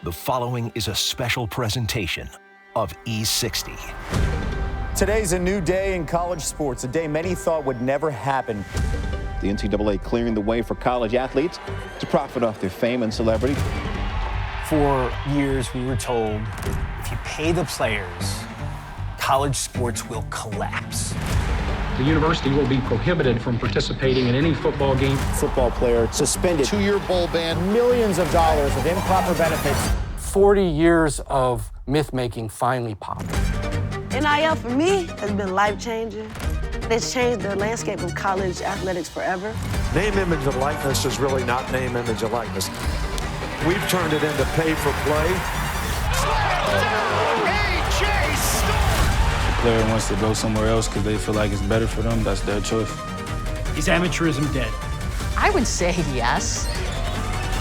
The following is a special presentation of E60. Today's a new day in college sports, a day many thought would never happen. The NCAA clearing the way for college athletes to profit off their fame and celebrity. For years, we were told if you pay the players, college sports will collapse. The university will be prohibited from participating in any football game. Football player suspended. 2-year bowl ban. Millions of dollars of improper benefits. 40 years of myth-making finally popped. NIL for me has been life-changing. It's changed the landscape of college athletics forever. Name, image, and likeness is really not name, image, and likeness. We've turned it into pay for play. The player wants to go somewhere else because they feel like it's better for them. That's their choice. Is amateurism dead? I would say yes.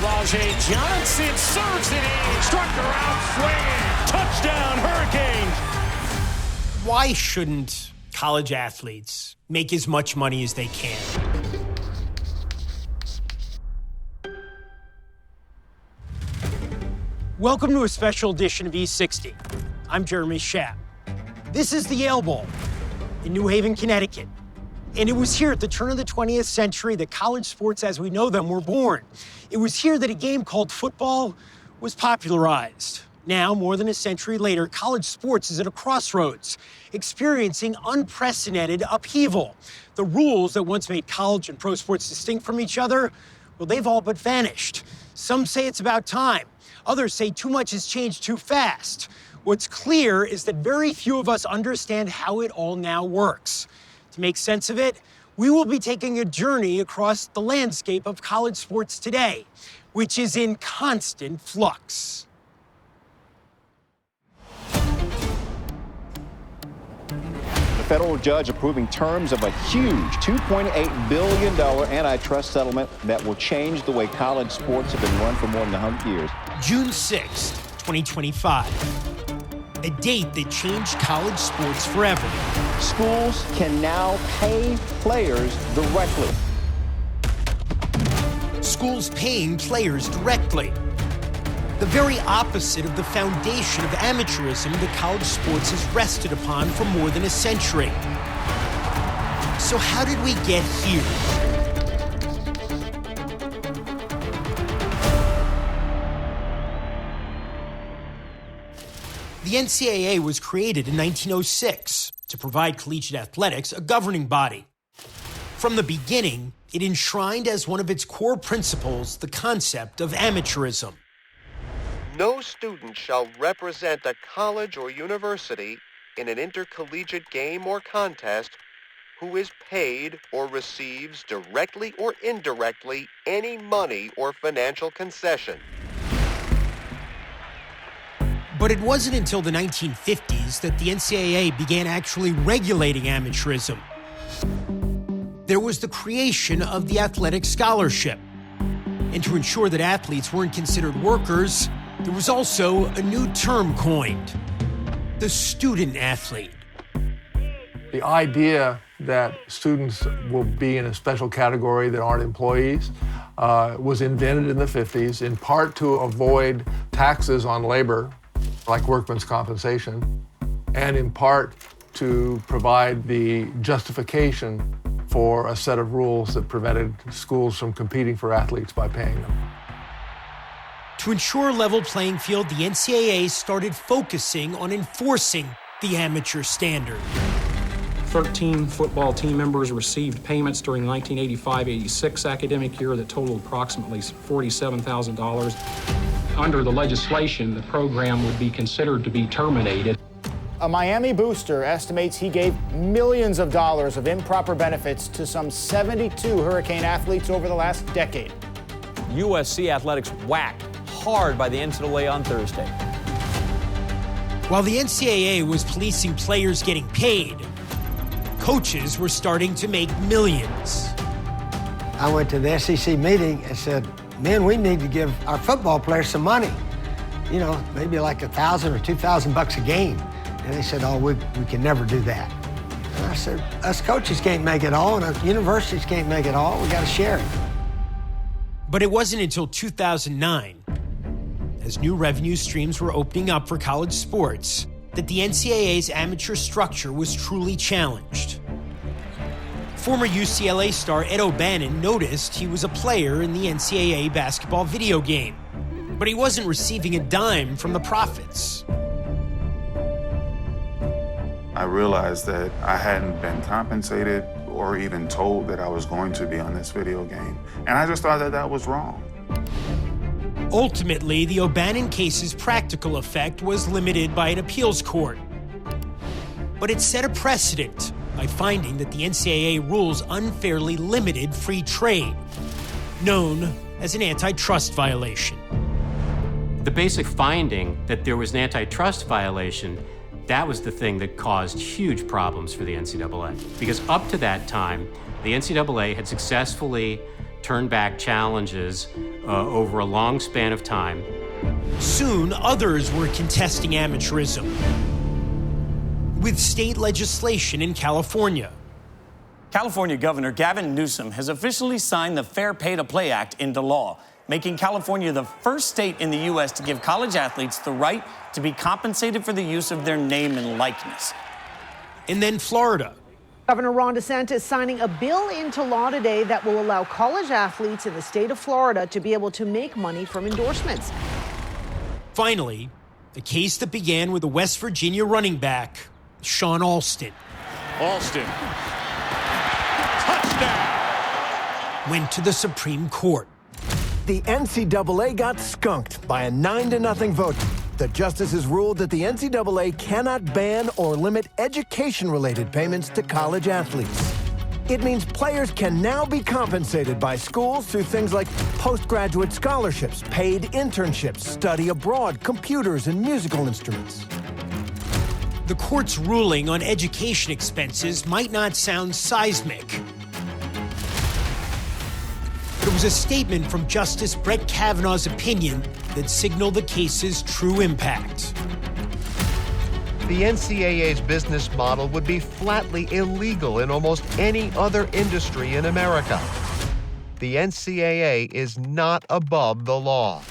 Rajay Johnson serves it in. Struck her out swinging. Touchdown, Hurricanes. Why shouldn't college athletes make as much money as they can? Welcome to a special edition of E60. I'm Jeremy Schaap. This is the Yale Bowl in New Haven, Connecticut. And it was here at the turn of the 20th century that college sports as we know them were born. It was here that a game called football was popularized. Now, more than a century later, college sports is at a crossroads, experiencing unprecedented upheaval. The rules that once made college and pro sports distinct from each other, well, they've all but vanished. Some say it's about time. Others say too much has changed too fast. What's clear is that very few of us understand how it all now works. To make sense of it, we will be taking a journey across the landscape of college sports today, which is in constant flux. The federal judge approving terms of a huge $2.8 billion antitrust settlement that will change the way college sports have been run for more than 100 years. June 6th, 2025. A date that changed college sports forever. Schools can now pay players directly. Schools paying players directly. The very opposite of the foundation of amateurism that college sports has rested upon for more than a century. So how did we get here? The NCAA was created in 1906 to provide collegiate athletics a governing body. From the beginning, it enshrined as one of its core principles the concept of amateurism. No student shall represent a college or university in an intercollegiate game or contest who is paid or receives directly or indirectly any money or financial concession. But it wasn't until the 1950s that the NCAA began actually regulating amateurism. There was the creation of the athletic scholarship. And to ensure that athletes weren't considered workers, there was also a new term coined, the student athlete. The idea that students will be in a special category that aren't employees was invented in the 50s, in part to avoid taxes on labor, like workman's compensation, and in part to provide the justification for a set of rules that prevented schools from competing for athletes by paying them. To ensure a level playing field, the NCAA started focusing on enforcing the amateur standard. 13 football team members received payments during the 1985-86 academic year that totaled approximately $47,000. Under the legislation, the program would be considered to be terminated. A Miami booster estimates he gave millions of dollars of improper benefits to some 72 Hurricane athletes over the last decade. USC athletics whacked hard by the NCAA on Thursday. While the NCAA was policing players getting paid, coaches were starting to make millions. I went to the SEC meeting and said, man, we need to give our football players some money. You know, maybe like $1,000 or $2,000 a game. And they said, oh, we can never do that. And I said, us coaches can't make it all, and us universities can't make it all. We got to share it. But it wasn't until 2009, as new revenue streams were opening up for college sports, that the NCAA's amateur structure was truly challenged. Former UCLA star Ed O'Bannon noticed he was a player in the NCAA basketball video game, but he wasn't receiving a dime from the profits. I realized that I hadn't been compensated or even told that I was going to be on this video game, and I just thought that that was wrong. Ultimately, the O'Bannon case's practical effect was limited by an appeals court. But it set a precedent by finding that the NCAA rules unfairly limited free trade, known as an antitrust violation. The basic finding that there was an antitrust violation, that was the thing that caused huge problems for the NCAA. Because up to that time, the NCAA had successfully turned back challenges over a long span of time. Soon, others were contesting amateurism with state legislation in California. California Governor Gavin Newsom has officially signed the Fair Pay to Play Act into law, making California the first state in the U.S. to give college athletes the right to be compensated for the use of their name and likeness. And then Florida. Governor Ron DeSantis signing a bill into law today that will allow college athletes in the state of Florida to be able to make money from endorsements. Finally, the case that began with a West Virginia running back, Sean Alston. Alston. Touchdown. Went to the Supreme Court. The NCAA got skunked by a 9-0 vote. The justices ruled that the NCAA cannot ban or limit education-related payments to college athletes. It means players can now be compensated by schools through things like postgraduate scholarships, paid internships, study abroad, computers, and musical instruments. The court's ruling on education expenses might not sound seismic. But it was a statement from Justice Brett Kavanaugh's opinion that signaled the case's true impact. The NCAA's business model would be flatly illegal in almost any other industry in America. The NCAA is not above the law.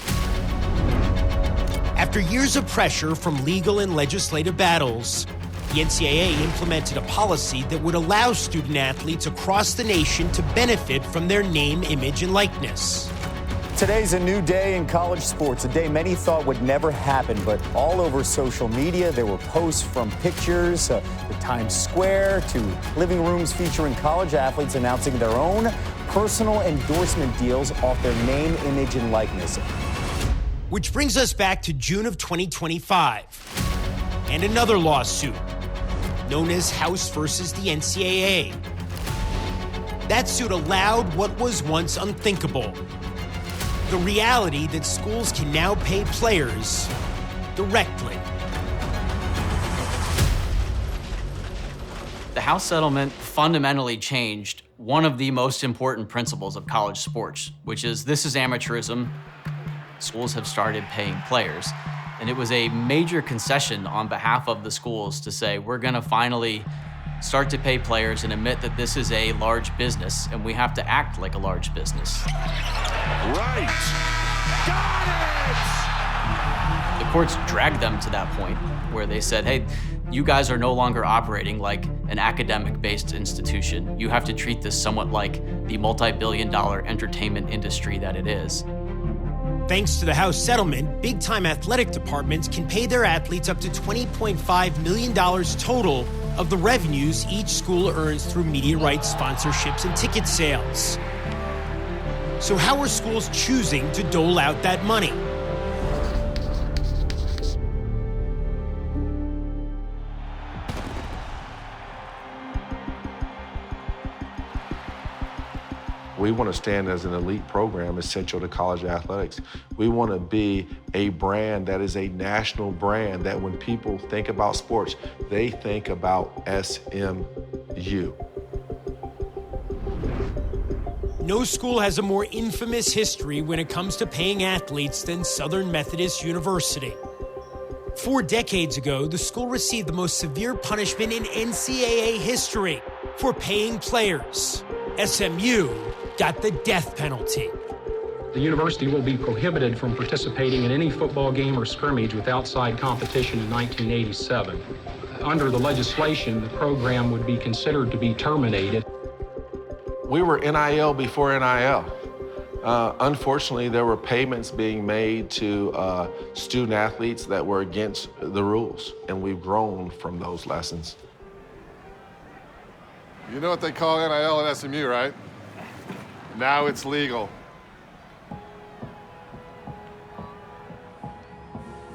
After years of pressure from legal and legislative battles, the NCAA implemented a policy that would allow student athletes across the nation to benefit from their name, image, and likeness. Today's a new day in college sports, a day many thought would never happen, but all over social media, there were posts from pictures of Times Square to living rooms featuring college athletes announcing their own personal endorsement deals off their name, image, and likeness. Which brings us back to June of 2025 and another lawsuit known as House versus the NCAA. That suit allowed what was once unthinkable: the reality that schools can now pay players directly. The House settlement fundamentally changed one of the most important principles of college sports, which is this is amateurism. Schools have started paying players. And it was a major concession on behalf of the schools to say, we're gonna finally start to pay players and admit that this is a large business and we have to act like a large business. Right. Got it! The courts dragged them to that point where they said, hey, you guys are no longer operating like an academic-based institution. You have to treat this somewhat like the multi-billion-dollar entertainment industry that it is. Thanks to the House settlement, big-time athletic departments can pay their athletes up to $20.5 million total of the revenues each school earns through media rights, sponsorships, and ticket sales. So how are schools choosing to dole out that money? We want to stand as an elite program essential to college athletics. We want to be a brand that is a national brand that when people think about sports, they think about SMU. No school has a more infamous history when it comes to paying athletes than Southern Methodist University. 4 decades ago, the school received the most severe punishment in NCAA history for paying players. SMU got the death penalty. The university will be prohibited from participating in any football game or scrimmage with outside competition in 1987. Under the legislation, the program would be considered to be terminated. We were NIL before NIL. Unfortunately, there were payments being made to student athletes that were against the rules, and we've grown from those lessons. You know what they call NIL at SMU, right? Now it's legal.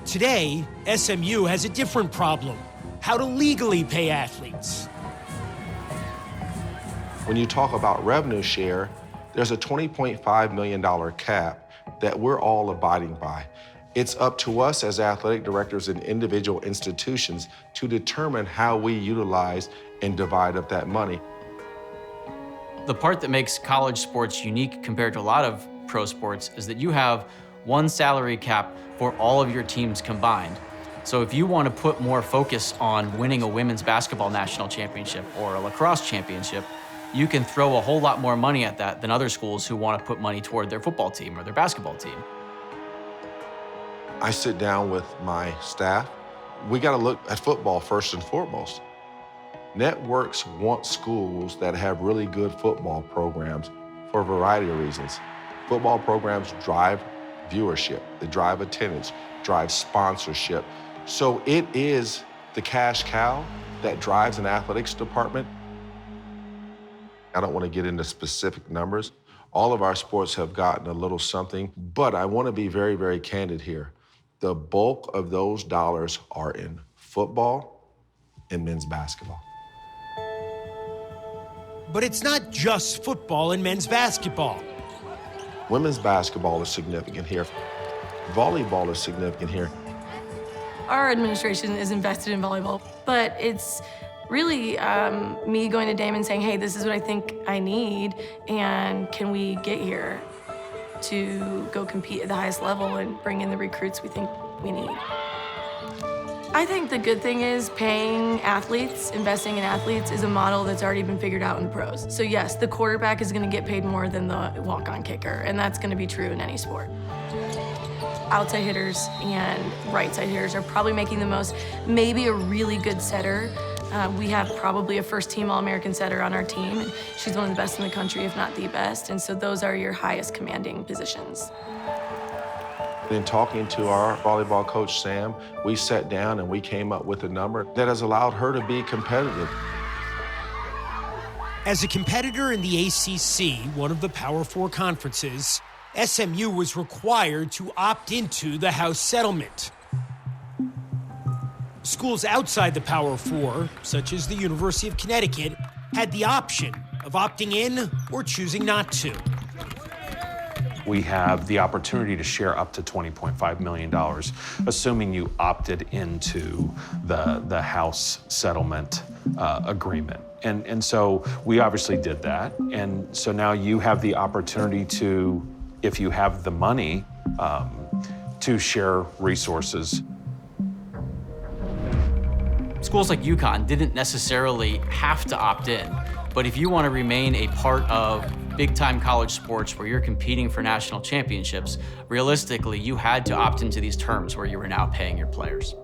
Today, SMU has a different problem: how to legally pay athletes. When you talk about revenue share, there's a $20.5 million cap that we're all abiding by. It's up to us as athletic directors in individual institutions to determine how we utilize and divide up that money. The part that makes college sports unique compared to a lot of pro sports is that you have one salary cap for all of your teams combined. So if you want to put more focus on winning a women's basketball national championship or a lacrosse championship, you can throw a whole lot more money at that than other schools who want to put money toward their football team or their basketball team. I sit down with my staff. We got to look at football first and foremost. Networks want schools that have really good football programs for a variety of reasons. Football programs drive viewership, they drive attendance, drive sponsorship. So it is the cash cow that drives an athletics department. I don't want to get into specific numbers. All of our sports have gotten a little something, but I want to be very, very candid here. The bulk of those dollars are in football and men's basketball. But it's not just football and men's basketball. Women's basketball is significant here. Volleyball is significant here. Our administration is invested in volleyball, but it's really me going to Damon saying, hey, this is what I think I need, and can we get here to go compete at the highest level and bring in the recruits we think we need. I think the good thing is paying athletes, investing in athletes is a model that's already been figured out in the pros. So yes, the quarterback is gonna get paid more than the walk-on kicker, and that's gonna be true in any sport. Outside hitters and right side hitters are probably making the most. Maybe a really good setter. We have probably a first-team All-American setter on our team, and she's one of the best in the country, if not the best, and so those are your highest commanding positions. In talking to our volleyball coach, Sam, we sat down and we came up with a number that has allowed her to be competitive. As a competitor in the ACC, one of the Power Four conferences, SMU was required to opt into the House settlement. Schools outside the Power Four, such as the University of Connecticut, had the option of opting in or choosing not to. We have the opportunity to share up to $20.5 million, assuming you opted into the House settlement agreement. And so we obviously did that. And so now you have the opportunity to, if you have the money, to share resources. Schools like UConn didn't necessarily have to opt in, but if you want to remain a part of big-time college sports where you're competing for national championships, realistically, you had to opt into these terms where you were now paying your players.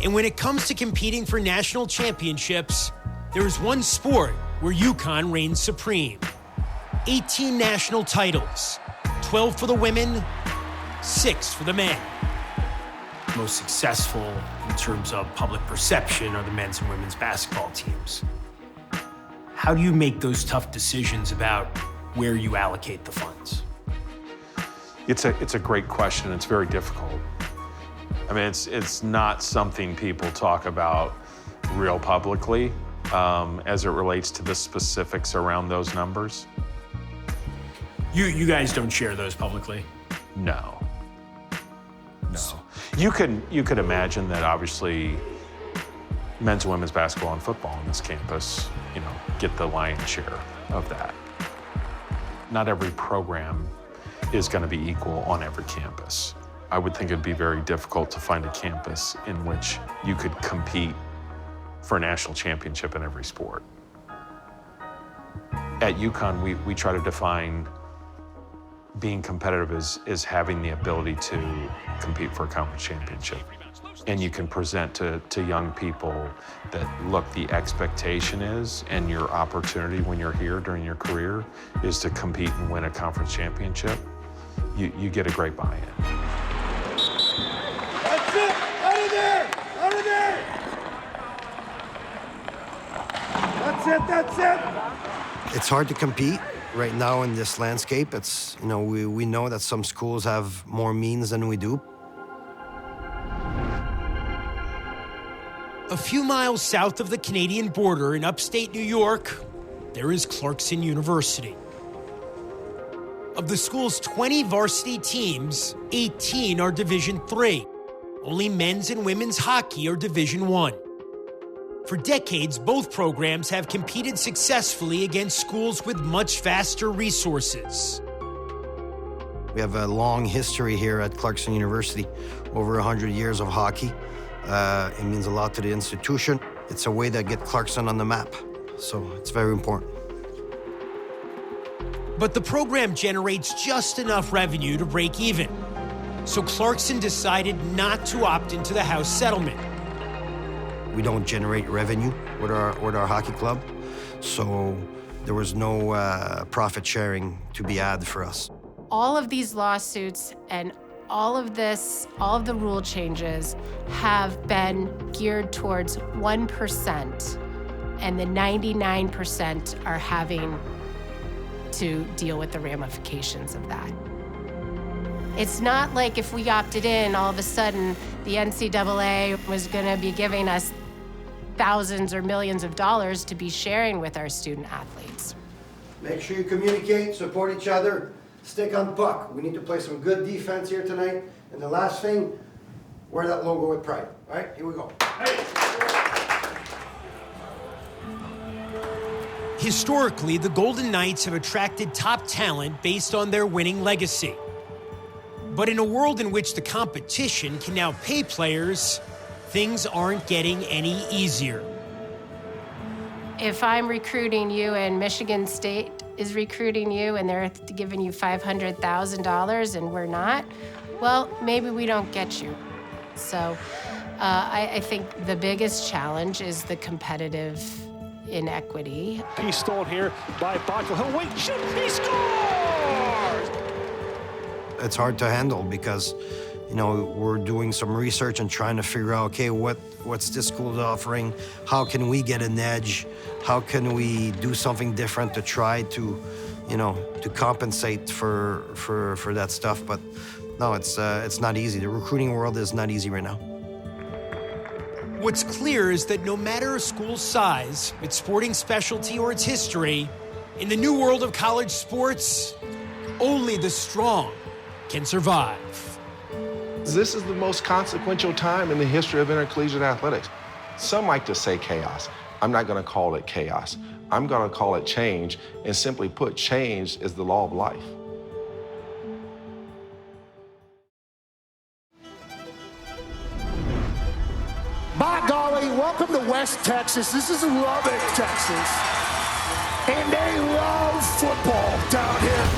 And when it comes to competing for national championships, there is one sport where UConn reigns supreme. 18 national titles, 12 for the women, 6 for the men. Most successful in terms of public perception are the men's and women's basketball teams. How do you make those tough decisions about where you allocate the funds? It's a great question. It's very difficult. I mean, it's not something people talk about real publicly as it relates to the specifics around those numbers. You guys don't share those publicly? No. You could imagine that obviously men's and women's basketball and football on this campus, get the lion's share of that. Not every program is going to be equal on every campus. I would think it'd be very difficult to find a campus in which you could compete for a national championship in every sport. At UConn, we try to define being competitive is having the ability to compete for a conference championship. And you can present to young people that, look, the expectation is, and your opportunity when you're here during your career is to compete and win a conference championship. You get a great buy-in. That's it! Out of there! Out of there! That's it, that's it! It's hard to compete right now in this landscape. It's, you know, we know that some schools have more means than we do. A few miles south of the Canadian border in upstate New York, there is Clarkson University. Of the school's 20 varsity teams, 18 are Division III. Only men's and women's hockey are Division I. For decades, both programs have competed successfully against schools with much vaster resources. We have a long history here at Clarkson University, over 100 years of hockey. It means a lot to the institution. It's a way to get Clarkson on the map, so it's very important. But the program generates just enough revenue to break even. So Clarkson decided not to opt into the house settlement. We don't generate revenue with our hockey club, so there was no profit sharing to be had for us. All of these lawsuits and all of the rule changes have been geared towards 1%, and the 99% are having to deal with the ramifications of that. It's not like if we opted in, all of a sudden the NCAA was gonna be giving us thousands or millions of dollars to be sharing with our student athletes. Make sure you communicate, support each other, stick on puck. We need to play some good defense here tonight. And the last thing, wear that logo with pride. All right, here we go. Historically, the Golden Knights have attracted top talent based on their winning legacy. But in a world in which the competition can now pay players, things aren't getting any easier. If I'm recruiting you and Michigan State is recruiting you and they're giving you $500,000 and we're not, well, maybe we don't get you. So I think the biggest challenge is the competitive inequity. He's stolen here by Bottle. He'll wait, shoot, he scores! It's hard to handle because, you know, we're doing some research and trying to figure out, okay, what's this school's offering? How can we get an edge? How can we do something different to try to, you know, to compensate for that stuff? But no, it's not easy. The recruiting world is not easy right now. What's clear is that no matter a school's size, its sporting specialty, or its history, in the new world of college sports, only the strong can survive. This is the most consequential time in the history of intercollegiate athletics. Some like to say chaos. I'm not going to call it chaos. I'm going to call it change, and simply put, change is the law of life. By golly, welcome to West Texas. This is Lubbock, Texas. And they love football down here.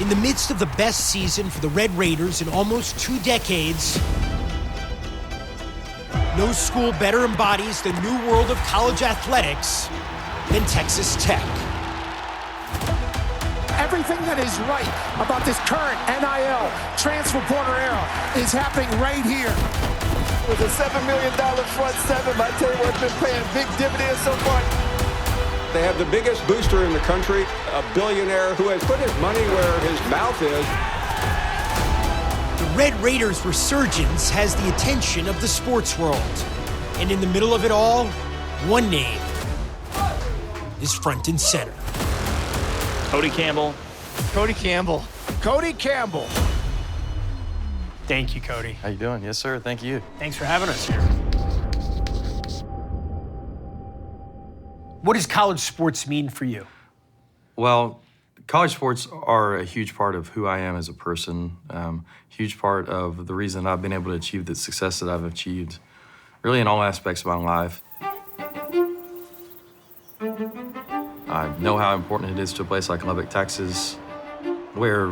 In the midst of the best season for the Red Raiders in almost 2 decades, no school better embodies the new world of college athletics than Texas Tech. Everything that is right about this current NIL transfer portal era is happening right here. With a $7 million front seven, I tell you what, been paying big dividends so far. They have the biggest booster in the country, a billionaire who has put his money where his mouth is. The Red Raiders' resurgence has the attention of the sports world. And in the middle of it all, one name is front and center. Cody Campbell. Cody Campbell. Cody Campbell. Thank you, Cody. How you doing? Yes, sir. Thank you. Thanks for having us here. What does college sports mean for you? Well, college sports are a huge part of who I am as a person, huge part of the reason I've been able to achieve the success that I've achieved, really in all aspects of my life. I know how important it is to a place like Lubbock, Texas, where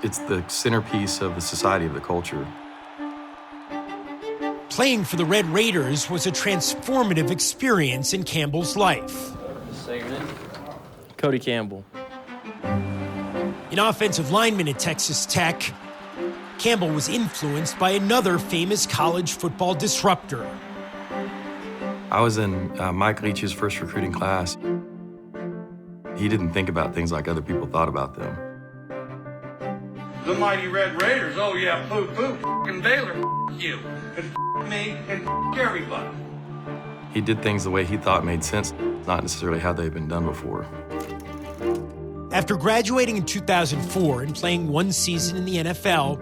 it's the centerpiece of the society, of the culture. Playing for the Red Raiders was a transformative experience in Campbell's life. Cody Campbell. An offensive lineman at Texas Tech, Campbell was influenced by another famous college football disruptor. I was in Mike Leach's first recruiting class. He didn't think about things like other people thought about them. The mighty Red Raiders, oh yeah, poo-poo, f***ing Baylor, f*** you, and f*** me, and f*** everybody. He did things the way he thought made sense, not necessarily how they'd been done before. After graduating in 2004 and playing one season in the NFL,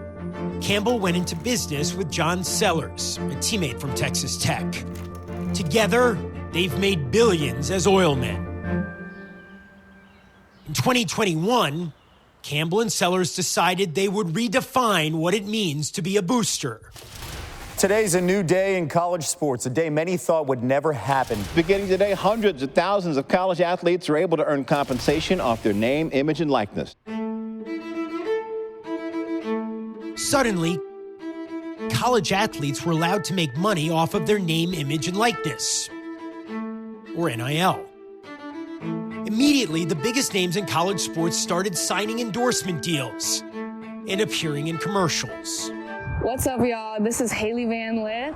Campbell went into business with John Sellers, a teammate from Texas Tech. Together, they've made billions as oil men. In 2021, Campbell and Sellers decided they would redefine what it means to be a booster. Today's a new day in college sports, a day many thought would never happen. Beginning today, hundreds of thousands of college athletes are able to earn compensation off their name, image, and likeness. Suddenly, college athletes were allowed to make money off of their name, image, and likeness, or NIL. Immediately, the biggest names in college sports started signing endorsement deals and appearing in commercials. What's up, y'all? This is Haley Van Lith.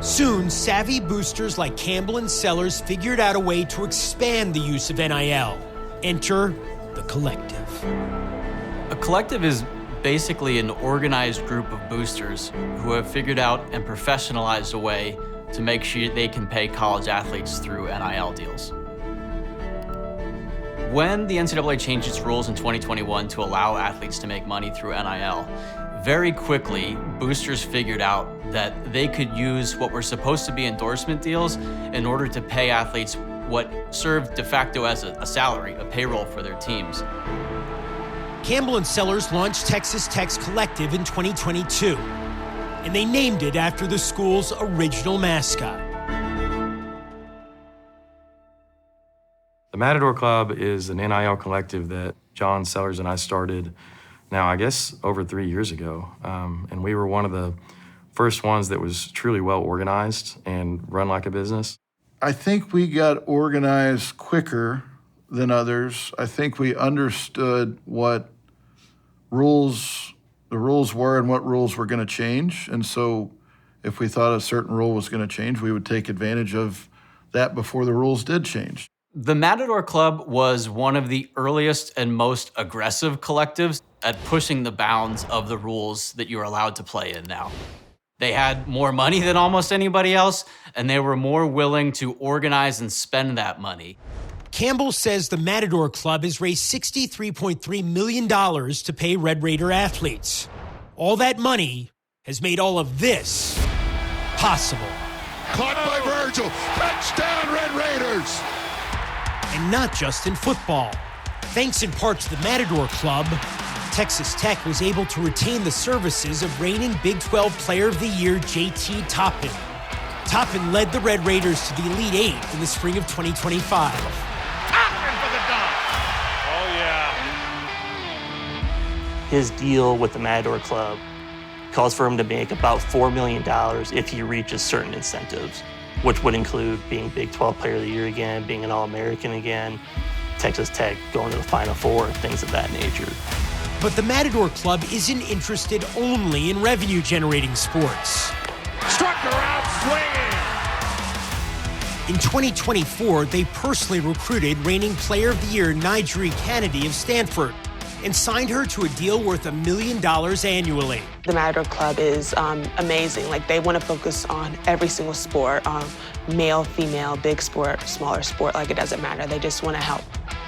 Soon, savvy boosters like Campbell and Sellers figured out a way to expand the use of NIL. Enter the collective. A collective is basically an organized group of boosters who have figured out and professionalized a way to make sure they can pay college athletes through NIL deals. When the NCAA changed its rules in 2021 to allow athletes to make money through NIL, very quickly, boosters figured out that they could use what were supposed to be endorsement deals in order to pay athletes what served de facto as a salary, a payroll for their teams. Campbell and Sellers launched Texas Tech's collective in 2022, and they named it after the school's original mascot. The Matador Club is an NIL collective that John Sellers and I started now, I guess, over 3 years ago. And we were one of the first ones that was truly well organized and run like a business. I think we got organized quicker than others. I think we understood what the rules were and what rules were going to change. And so if we thought a certain rule was going to change, we would take advantage of that before the rules did change. The Matador Club was one of the earliest and most aggressive collectives at pushing the bounds of the rules that you're allowed to play in now. They had more money than almost anybody else, and they were more willing to organize and spend that money. Campbell says the Matador Club has raised $63.3 million to pay Red Raider athletes. All that money has made all of this possible. Caught by Virgil. Touchdown, Red Raiders. And not just in football. Thanks in part to the Matador Club, Texas Tech was able to retain the services of reigning Big 12 Player of the Year J.T. Toppin. Toppin led the Red Raiders to the Elite Eight in the spring of 2025. Toppin for the dunk. Oh, yeah. His deal with the Matador Club calls for him to make about $4 million if he reaches certain incentives, which would include being Big 12 Player of the Year again, being an All-American again, Texas Tech going to the Final Four, things of that nature. But the Matador Club isn't interested only in revenue-generating sports. Struck her out swinging. In 2024, they personally recruited reigning Player of the Year Nigeri Kennedy of Stanford and signed her to a deal worth $1 million annually. The Matador Club is amazing. Like, they want to focus on every single sport, male, female, big sport, smaller sport, like it doesn't matter. They just want to help.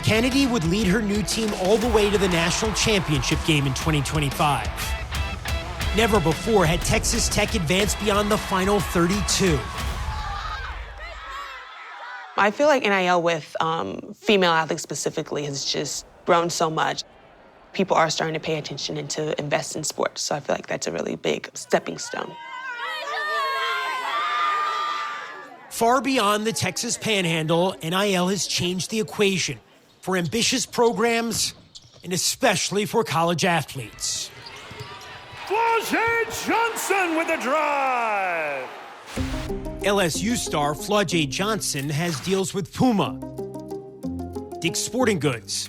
Kennedy would lead her new team all the way to the national championship game in 2025. Never before had Texas Tech advanced beyond the final 32. I feel like NIL with female athletes specifically has just grown so much. People are starting to pay attention and to invest in sports, so I feel like that's a really big stepping stone. Far beyond the Texas Panhandle, NIL has changed the equation. for ambitious programs and especially for college athletes. Flau'jae Johnson with a drive. LSU star Flau'jae Johnson has deals with Puma, Dick's Sporting Goods,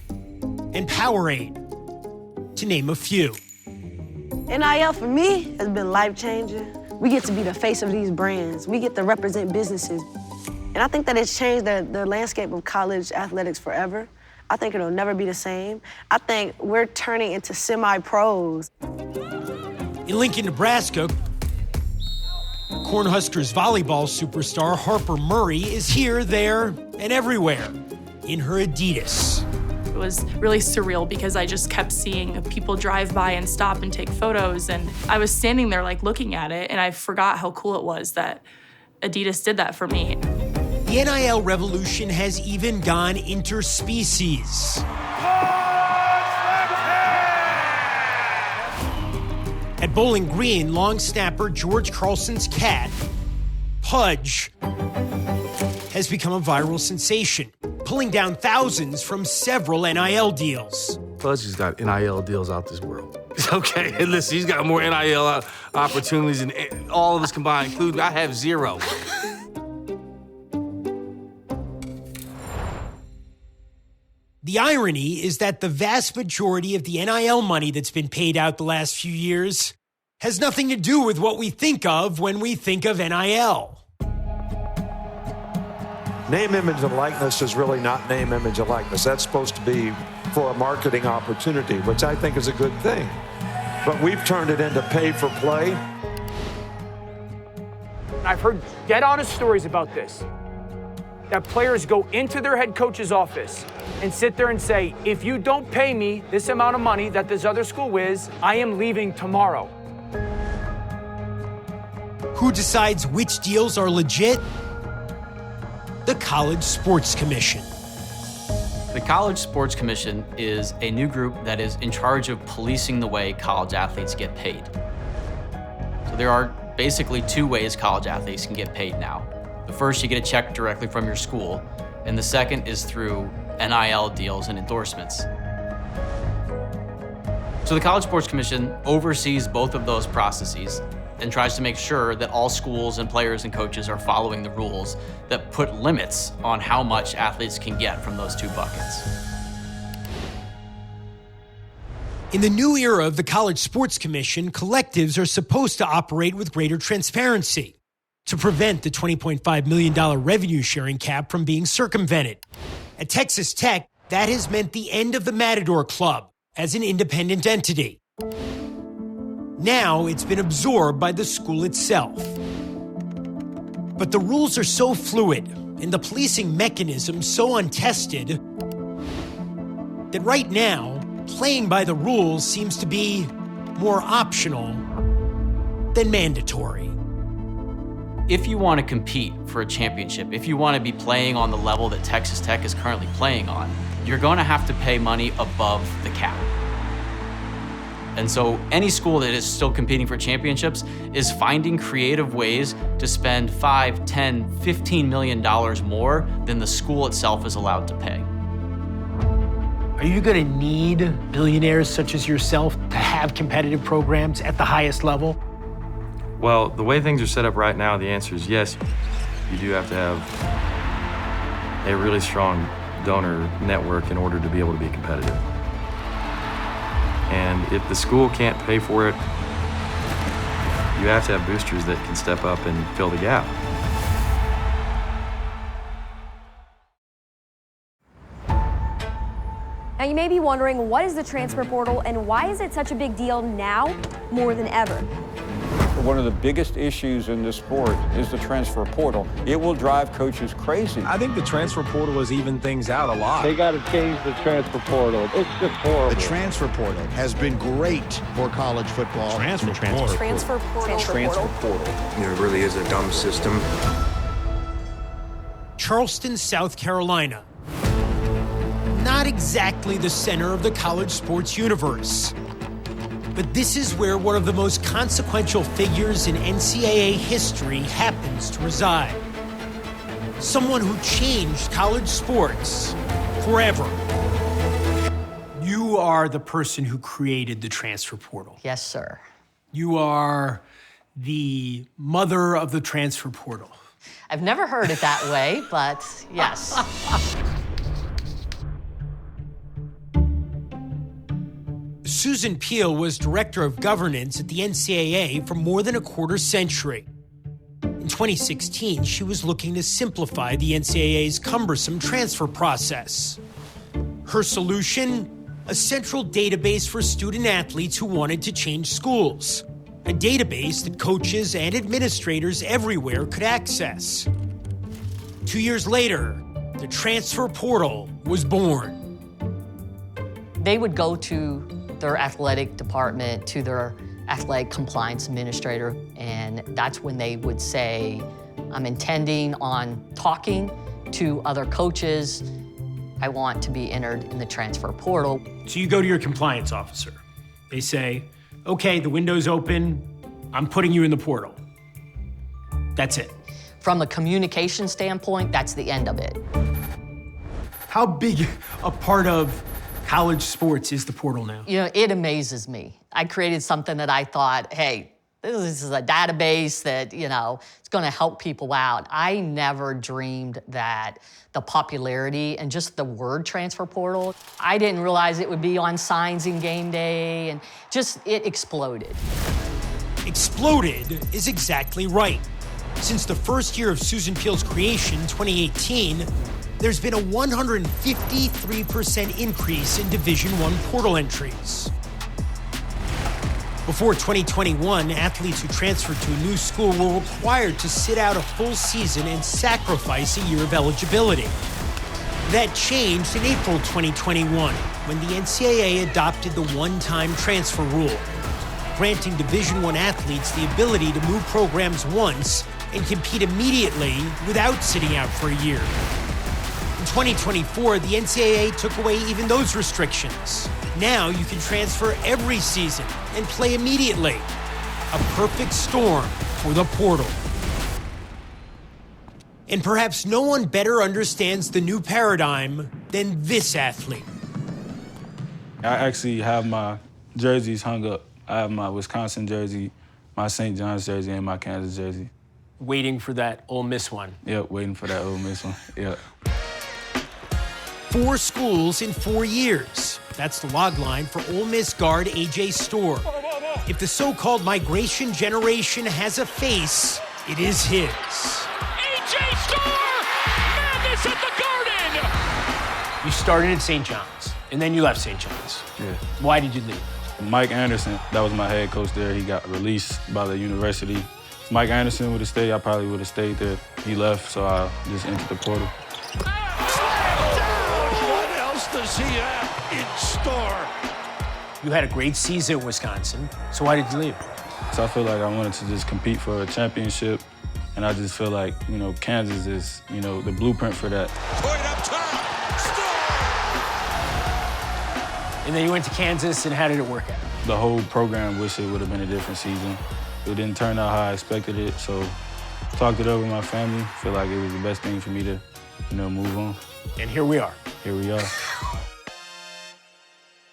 and Powerade, to name a few. NIL for me has been life-changing. We get to be the face of these brands. We get to represent businesses. And I think that it's changed the landscape of college athletics forever. I think it'll never be the same. I think we're turning into semi-pros. In Lincoln, Nebraska, Cornhuskers volleyball superstar Harper Murray is here, there, and everywhere in her Adidas. It was really surreal because I just kept seeing people drive by and stop and take photos, and I was standing there like looking at it, and I forgot how cool it was that Adidas did that for me. The NIL revolution has even gone interspecies. At Bowling Green, long snapper George Carlson's cat, Pudge, has become a viral sensation, pulling down thousands from several NIL deals. Pudge has got NIL deals out this world. Okay, and listen, he's got more NIL opportunities than all of us combined, including I have zero. The irony is that the vast majority of the NIL money that's been paid out the last few years has nothing to do with what we think of when we think of NIL. Name, image, and likeness is really not name, image, and likeness. That's supposed to be for a marketing opportunity, which I think is a good thing. But we've turned it into pay for play. I've heard dead honest stories about this. That players go into their head coach's office and sit there and say, if you don't pay me this amount of money that this other school is, I am leaving tomorrow. Who decides which deals are legit? The College Sports Commission. The College Sports Commission is a new group that is in charge of policing the way college athletes get paid. So there are basically two ways college athletes can get paid now. The first, you get a check directly from your school, and the second is through NIL deals and endorsements. So the College Sports Commission oversees both of those processes and tries to make sure that all schools and players and coaches are following the rules that put limits on how much athletes can get from those two buckets. In the new era of the College Sports Commission, collectives are supposed to operate with greater transparency to prevent the $20.5 million revenue sharing cap from being circumvented. At Texas Tech, that has meant the end of the Matador Club as an independent entity. Now it's been absorbed by the school itself. But the rules are so fluid and the policing mechanism so untested that right now, playing by the rules seems to be more optional than mandatory. If you want to compete for a championship, if you want to be playing on the level that Texas Tech is currently playing on, you're going to have to pay money above the cap. And so any school that is still competing for championships is finding creative ways to spend $5, $10, $15 million more than the school itself is allowed to pay. Are you going to need billionaires such as yourself to have competitive programs at the highest level? Well, the way things are set up right now, the answer is yes. You do have to have a really strong donor network in order to be able to be competitive. And if the school can't pay for it, you have to have boosters that can step up and fill the gap. Now you may be wondering, what is the transfer portal and why is it such a big deal now more than ever? One of the biggest issues in this sport is the transfer portal. It will drive coaches crazy. I think the transfer portal has evened things out a lot. They got to change the transfer portal. It's just horrible. The transfer portal has been great for college football. Transfer portal. It really is a dumb system. Charleston, South Carolina. Not exactly the center of the college sports universe. But this is where one of the most consequential figures in NCAA history happens to reside. Someone who changed college sports forever. You are the person who created the transfer portal. Yes, sir. You are the mother of the transfer portal. I've never heard it that way, but yes. Susan Peel was director of governance at the NCAA for more than a quarter century. In 2016, she was looking to simplify the NCAA's cumbersome transfer process. Her solution? A central database for student athletes who wanted to change schools. A database that coaches and administrators everywhere could access. 2 years later, the transfer portal was born. They would go to their athletic department, to their athletic compliance administrator, and that's when they would say, I'm intending on talking to other coaches. I want to be entered in the transfer portal. So you go to your compliance officer. They say, okay, the window's open. I'm putting you in the portal. That's it. From a communication standpoint, that's the end of it. How big a part of college sports is the portal now? You know, it amazes me. I created something that I thought, hey, this is a database that, you know, it's gonna help people out. I never dreamed that the popularity and just the word transfer portal, I didn't realize it would be on signs in game day, and just, it exploded. Exploded is exactly right. Since the first year of Susan Peel's creation, 2018, there's been a 153% increase in Division I portal entries. Before 2021, athletes who transferred to a new school were required to sit out a full season and sacrifice a year of eligibility. That changed in April 2021, when the NCAA adopted the one-time transfer rule, granting Division I athletes the ability to move programs once and compete immediately without sitting out for a year. In 2024, the NCAA took away even those restrictions. Now you can transfer every season and play immediately. A perfect storm for the portal. And perhaps no one better understands the new paradigm than this athlete. I actually have my jerseys hung up. I have my Wisconsin jersey, my St. John's jersey, and my Kansas jersey. Waiting for that Ole Miss one. Yep, waiting for that Ole Miss one, yep. 4 schools in 4 years. That's the log line for Ole Miss guard A.J. Storr. If the so-called migration generation has a face, it is his. A.J. Storr! Madness at the Garden! You started at St. John's, and then you left St. John's. Yeah. Why did you leave? Mike Anderson, that was my head coach there. He got released by the university. If Mike Anderson would have stayed, I probably would have stayed there. He left, so I just entered the portal. What else does he have in store? You had a great season at Wisconsin, so why did you leave? So I feel like I wanted to just compete for a championship, and I just feel like, you know, Kansas is, you know, the blueprint for that. Point up top. And then you went to Kansas, and how did it work out? The whole program wish it would have been a different season. It didn't turn out how I expected it, so talked it over with my family. Feel like it was the best thing for me to, you know, move on. And here we are. Here we are.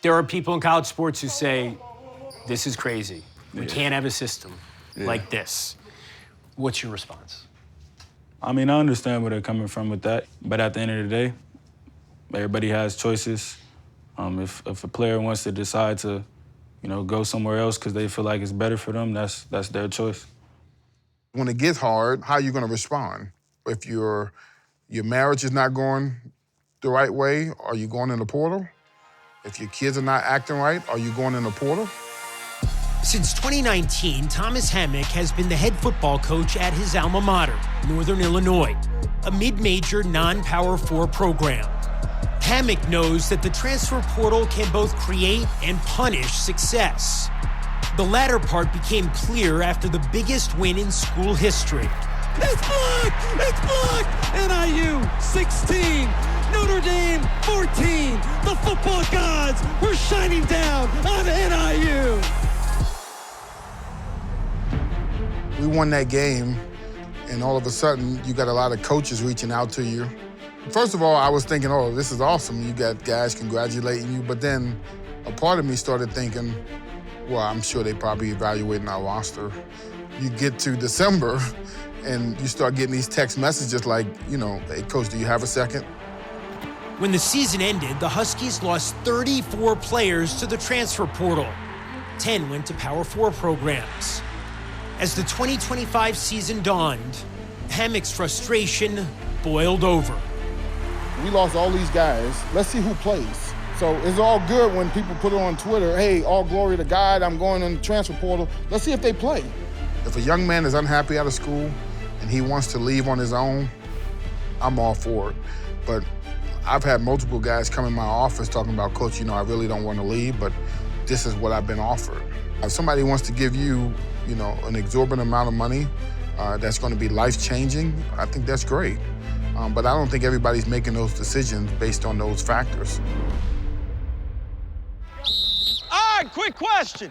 There are people in college sports who say, this is crazy. We can't have a system like this. What's your response? I mean, I understand where they're coming from with that, but at the end of the day, everybody has choices. If a player wants to decide to, you know, go somewhere else because they feel like it's better for them, that's their choice. When it gets hard, how are you going to respond? If your marriage is not going the right way, are you going in the portal? If your kids are not acting right, are you going in the portal? Since 2019, Thomas Hammock has been the head football coach at his alma mater, Northern Illinois, a mid-major non-Power 4 program. Hammock knows that the transfer portal can both create and punish success. The latter part became clear after the biggest win in school history. It's blocked! It's blocked! NIU 16, Notre Dame 14. The football gods were shining down on NIU. We won that game, and all of a sudden, you got a lot of coaches reaching out to you, First of all, I was thinking, oh, this is awesome. You got guys congratulating you. But then a part of me started thinking, well, I'm sure they probably evaluating our roster. You get to December and you start getting these text messages like, you know, hey, Coach, do you have a second? When the season ended, the Huskies lost 34 players to the transfer portal. 10 went to Power 4 programs. As the 2025 season dawned, Hammock's frustration boiled over. We lost all these guys. Let's see who plays. So it's all good when people put it on Twitter, hey, all glory to God, I'm going in the transfer portal. Let's see if they play. If a young man is unhappy out of school and he wants to leave on his own, I'm all for it. But I've had multiple guys come in my office talking about, Coach, you know, I really don't want to leave, but this is what I've been offered. If somebody wants to give you, you know, an exorbitant amount of money that's going to be life-changing, I think that's great. But I don't think everybody's making those decisions based on those factors. All right, quick question.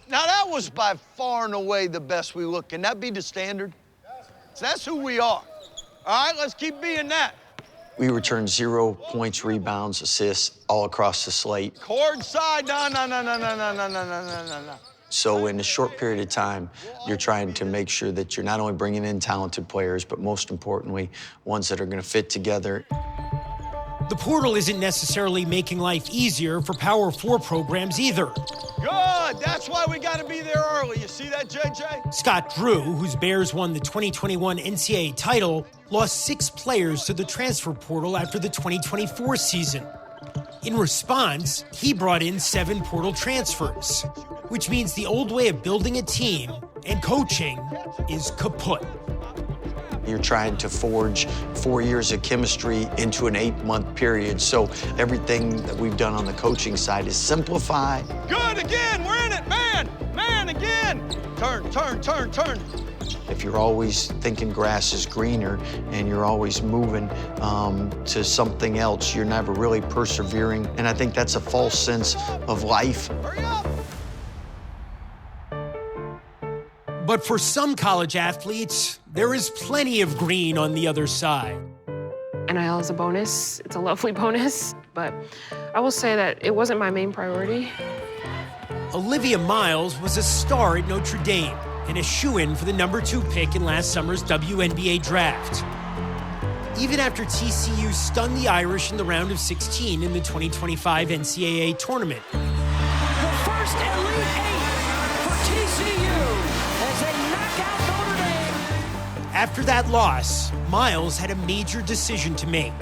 Now, that was by far and away the best we look. Can that be the standard? So that's who we are. All right, let's keep being that. We returned 0 points, rebounds, assists all across the slate. Court side, no. So in a short period of time, you're trying to make sure that you're not only bringing in talented players, but most importantly, ones that are going to fit together. The portal isn't necessarily making life easier for Power 4 programs either. Good, that's why we got to be there early. You see that, JJ? Scott Drew, whose Bears won the 2021 NCAA title, lost 6 players to the transfer portal after the 2024 season. In response, he brought in 7 portal transfers, which means the old way of building a team and coaching is kaput. You're trying to forge 4 years of chemistry into an 8-month period. So everything that we've done on the coaching side is simplify. Good, again, we're in it, man, again. Turn. If you're always thinking grass is greener and you're always moving to something else, you're never really persevering. And I think that's a false sense of life. Hurry up. But for some college athletes, there is plenty of green on the other side. NIL is a bonus. It's a lovely bonus, but I will say that it wasn't my main priority. Olivia Miles was a star at Notre Dame and a shoo-in for the #2 pick in last summer's WNBA draft. Even after TCU stunned the Irish in the round of 16 in the 2025 NCAA tournament. The first Elite Eight for TCU as they knock out Notre Dame. After that loss, Miles had a major decision to make,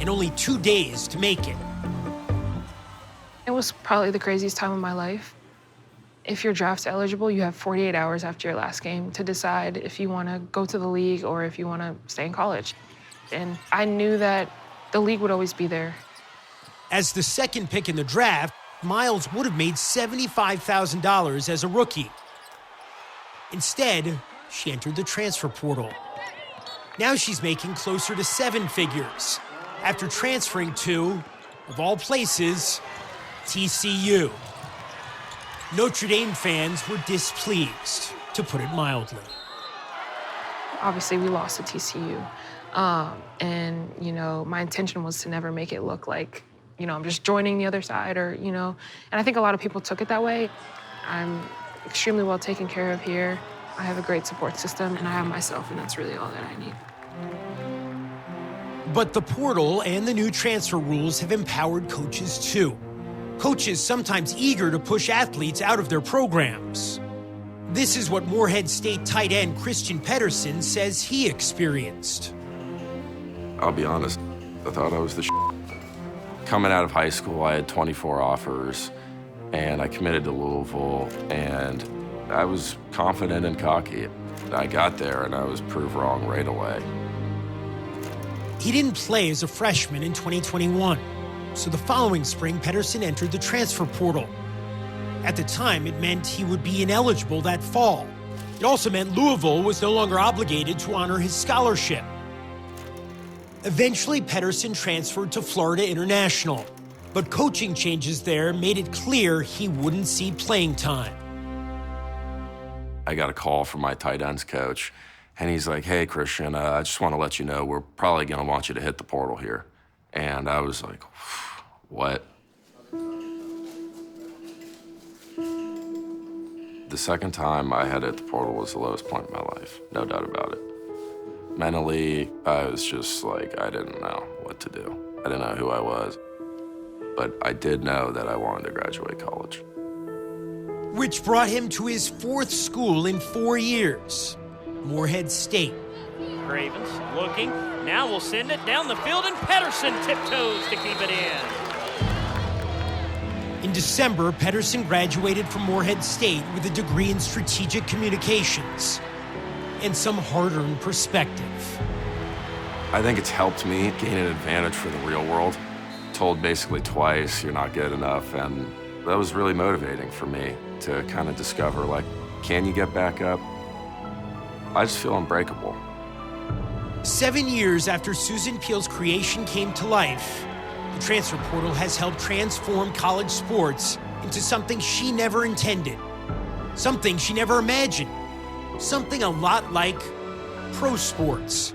and only 2 days to make it. It was probably the craziest time of my life. If you're draft eligible, you have 48 hours after your last game to decide if you want to go to the league or if you want to stay in college. And I knew that the league would always be there. As the second pick in the draft, Miles would have made $75,000 as a rookie. Instead, she entered the transfer portal. Now she's making closer to 7 figures after transferring to, of all places, TCU. Notre Dame fans were displeased, to put it mildly. Obviously, we lost to TCU. And, you know, my intention was to never make it look like, you know, I'm just joining the other side or, you know. And I think a lot of people took it that way. I'm extremely well taken care of here. I have a great support system, and I have myself, and that's really all that I need. But the portal and the new transfer rules have empowered coaches, too. Coaches sometimes eager to push athletes out of their programs. This is what Morehead State tight end Christian Pedersen says he experienced. I'll be honest, I thought I was the Coming out of high school, I had 24 offers, and I committed to Louisville, and I was confident and cocky. I got there, and I was proved wrong right away. He didn't play as a freshman in 2021. So the following spring, Pedersen entered the transfer portal. At the time, it meant he would be ineligible that fall. It also meant Louisville was no longer obligated to honor his scholarship. Eventually, Pedersen transferred to Florida International, but coaching changes there made it clear he wouldn't see playing time. I got a call from my tight ends coach, And he's like, hey, Christian, I just want to let you know we're probably going to want you to hit the portal here. And I was like, what? The second time I had hit the portal was the lowest point in my life, no doubt about it. Mentally, I was just like, I didn't know what to do. I didn't know who I was. But I did know that I wanted to graduate college. Which brought him to his 4th school in 4 years, Morehead State. Ravens looking, now we'll send it down the field, and Pedersen tiptoes to keep it in. In December, Pedersen graduated from Morehead State with a degree in strategic communications and some hard-earned perspective. I think it's helped me gain an advantage for the real world. Told basically twice, you're not good enough, and that was really motivating for me to kind of discover, like, can you get back up? I just feel unbreakable. 7 years after Susan Peel's creation came to life, the transfer portal has helped transform college sports into something she never intended, something she never imagined, something a lot like pro sports.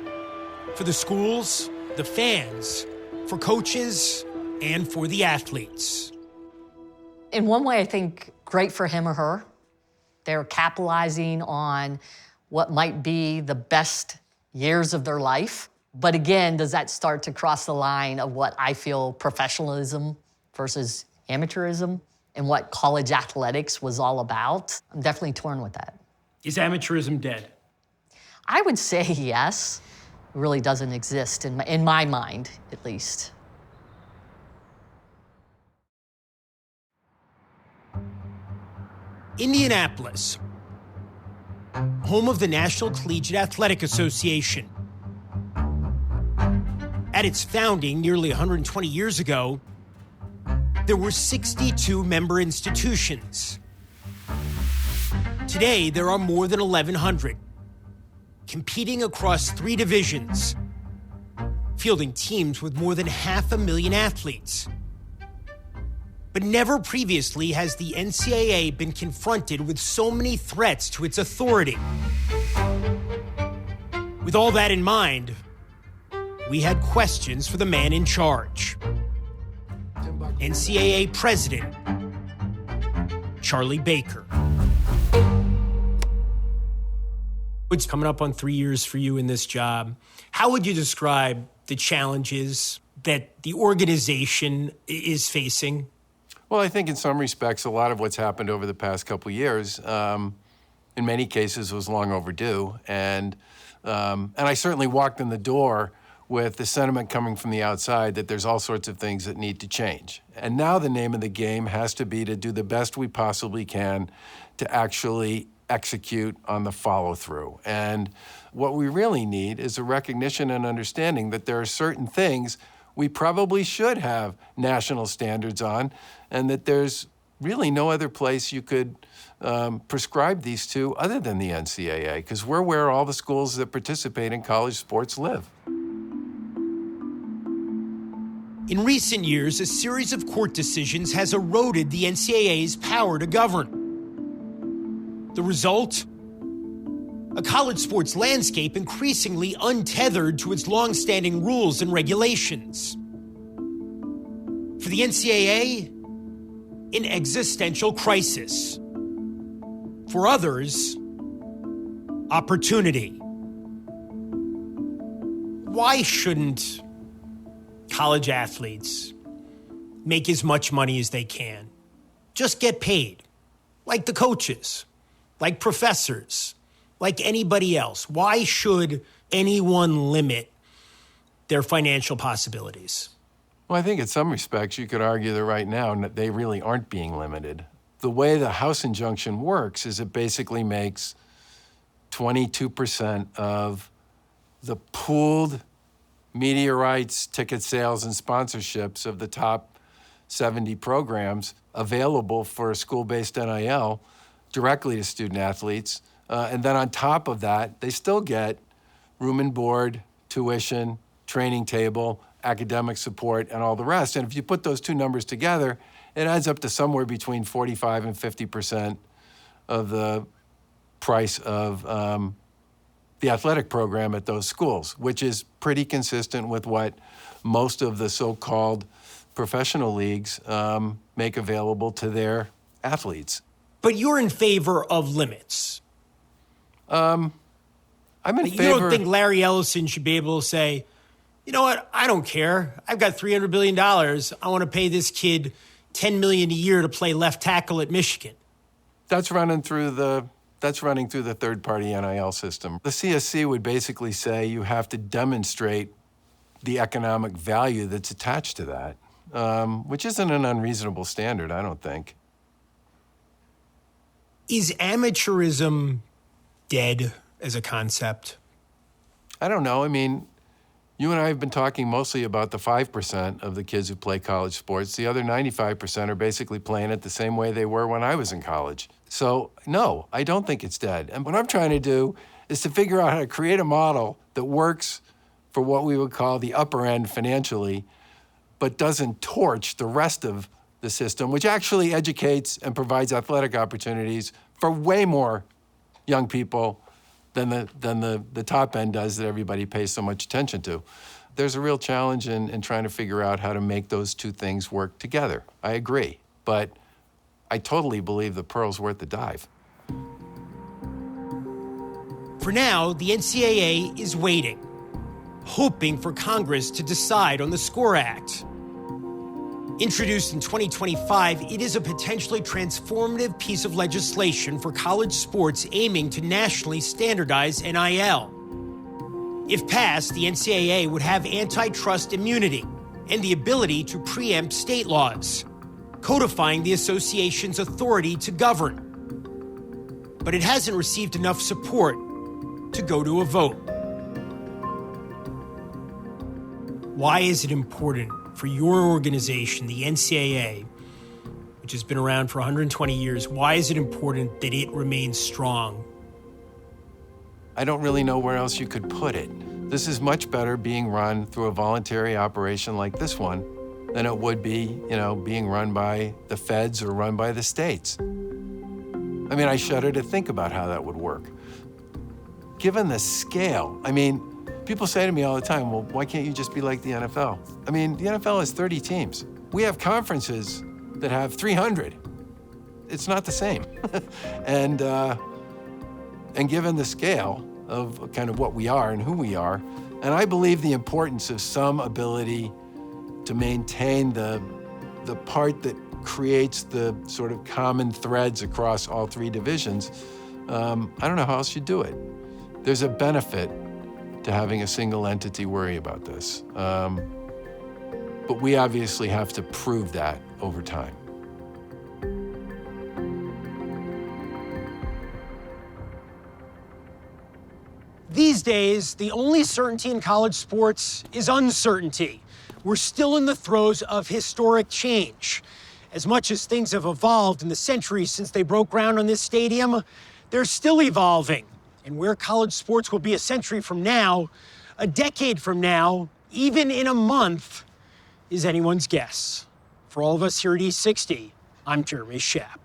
For the schools, the fans, for coaches, and for the athletes. In one way, I think great for him or her. They're capitalizing on what might be the best years of their life. But again, does that start to cross the line of what I feel professionalism versus amateurism and what college athletics was all about? I'm definitely torn with that. Is amateurism dead? I would say yes. It really doesn't exist in my mind, at least. Indianapolis, home of the National Collegiate Athletic Association. At its founding nearly 120 years ago, there were 62 member institutions. Today, there are more than 1,100, competing across 3 divisions, fielding teams with more than 500,000 athletes. But never previously has the NCAA been confronted with so many threats to its authority. With all that in mind, we had questions for the man in charge. NCAA President Charlie Baker. It's coming up on 3 years for you in this job. How would you describe the challenges that the organization is facing? Well, I think in some respects, a lot of what's happened over the past couple of years, in many cases, was long overdue. And I certainly walked in the door with the sentiment coming from the outside that there's all sorts of things that need to change. And now the name of the game has to be to do the best we possibly can to actually execute on the follow-through. And what we really need is a recognition and understanding that there are certain things we probably should have national standards on, and that there's really no other place you could prescribe these to other than the NCAA, because we're where all the schools that participate in college sports live. In recent years, a series of court decisions has eroded the NCAA's power to govern. The result? A college sports landscape increasingly untethered to its long-standing rules and regulations. For the NCAA, an existential crisis. For others, opportunity. Why shouldn't college athletes make as much money as they can? Just get paid, like the coaches, like professors, like anybody else. Why should anyone limit their financial possibilities? Well, I think in some respects you could argue that right now they really aren't being limited. The way the House injunction works is it basically makes 22% of the pooled media rights, ticket sales, and sponsorships of the top 70 programs available for school-based NIL directly to student athletes. And then on top of that, they still get room and board, tuition, training table, academic support, and all the rest. And if you put those two numbers together, it adds up to somewhere between 45 and 50% of the price of the athletic program at those schools, which is pretty consistent with what most of the so-called professional leagues make available to their athletes. But you're in favor of limits. I'm in favor. You don't think Larry Ellison should be able to say, you know what, I don't care. I've got $300 billion. I want to pay this kid $10 million a year to play left tackle at Michigan. That's running through the third-party NIL system. The CSC would basically say you have to demonstrate the economic value that's attached to that, which isn't an unreasonable standard, I don't think. Is amateurism dead as a concept? I don't know. I mean, you and I have been talking mostly about the 5% of the kids who play college sports. The other 95% are basically playing it the same way they were when I was in college. So, no, I don't think it's dead. And what I'm trying to do is to figure out how to create a model that works for what we would call the upper end financially, but doesn't torch the rest of the system, which actually educates and provides athletic opportunities for way more young people than the top end does that everybody pays so much attention to. There's a real challenge in trying to figure out how to make those two things work together. I agree, but I totally believe the pearl's worth the dive. For now, the NCAA is waiting, hoping for Congress to decide on the SCORE Act. Introduced in 2025, it is a potentially transformative piece of legislation for college sports aiming to nationally standardize NIL. If passed, the NCAA would have antitrust immunity and the ability to preempt state laws, codifying the association's authority to govern. But it hasn't received enough support to go to a vote. Why is it important for your organization, the NCAA, which has been around for 120 years, why is it important that it remains strong? I don't really know where else you could put it. This is much better being run through a voluntary operation like this one than it would be, being run by the feds or run by the states. I mean, I shudder to think about how that would work. Given the scale, people say to me all the time, well, why can't you just be like the NFL? I mean, the NFL has 30 teams. We have conferences that have 300. It's not the same. And given the scale of kind of what we are and who we are, and I believe the importance of some ability to maintain the part that creates the sort of common threads across all three divisions, I don't know how else you do it. There's a benefit to having a single entity worry about this. But we obviously have to prove that over time. These days, the only certainty in college sports is uncertainty. We're still in the throes of historic change. As much as things have evolved in the centuries since they broke ground on this stadium, they're still evolving. And where college sports will be a century from now, a decade from now, even in a month, is anyone's guess. For all of us here at E60, I'm Jeremy Schaap.